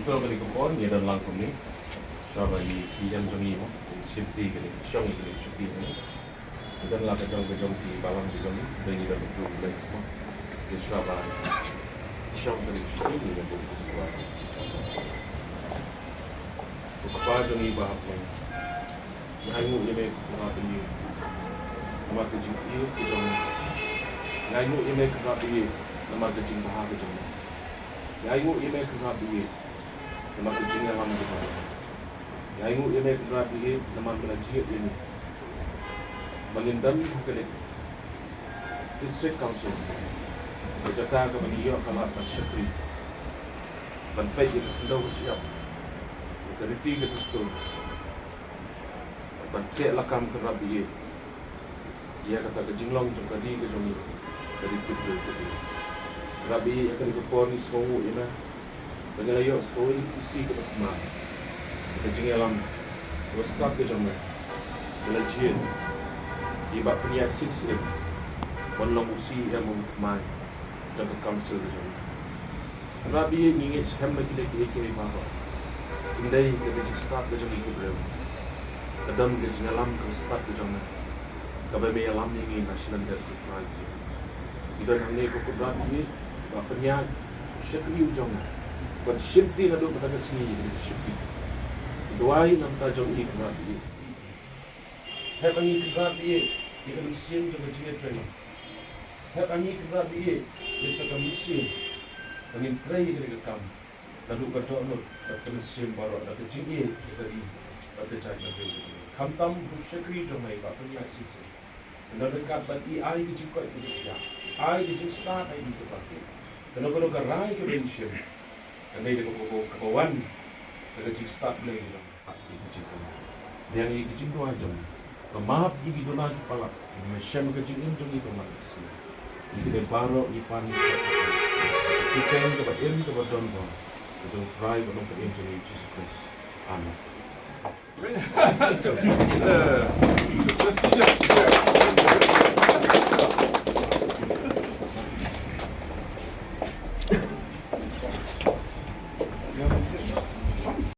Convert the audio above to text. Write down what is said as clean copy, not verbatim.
betul kali kupon ni dan langkum ni. Shuwa ni CEM jongi mo, shimti kali, shuki ni. Dan lah kejong di balang di jongi, dan ni dah berjumpa lagi mo. Di Shuwa kali shuki ni dah berjumpa. Apa jongi bah mo. Ngai mu ye apa ni? Nama kejing iu kejong. Ngai mu ye apa ni? Nama kejing bah kejong. Ngai mu ye apa ni? Nama kejing yang lama kita. Ngai mu ye apa ni? Nama kejing ini. Mengendam kali. District Council. Berjaga ke beliau kalau tak syukri. Bantai yang hendak bersiap. Keriti ke pistol. Bantai lakam ke rabi. Ia kata ke jinglong jom kadi ke jom ni. Dari pistol kadi. Rabi akan kepon ni sekolah ini. Dengan ayok sekolah isi ke tempat. Ke jinglam. Waskat ke jom ni. Belajar. Di Bah Pyniaid Sing Syiem. Walau CEM mai. Jaga council ke jom. Rabi ingin CEM lagi ke bawah. Indai ke start ke jom ni bro. Kadang ke jingalam ke start ke jom. Kabai me alam ni national debt right. Idan hamne ko kubra ni Bah Pyniaid shukri ujong. Kon shimti na do patag sini ni shuki. Pynduwai nam ta jong ni kubra ni. Hai pangi kubra ni kita mesin jong ke train. Hai pangi kubra ni kita ke mesin. Angin train ke kam. Lalu kata no ke mesin baru ada ke jingi kita di pada cari ke. Kamtam shukri jong mai Bah Pyniaid Sing Syiem. Kalau dekat bagi ai ke jikoi ke dia. Ai ke jik start ai di tempat. Kalau karai ke bensin. Kami dengan kawan ke jik start lagi dalam di jikoi. Dia ni jik tu aja. Kemahap gigi dona kepala. Mesin ke jik injung itu malas. Ini dia baru ipan. Kita yang ke batin ke badan bang. Kita try untuk ke injung Jesus Christ. Amen.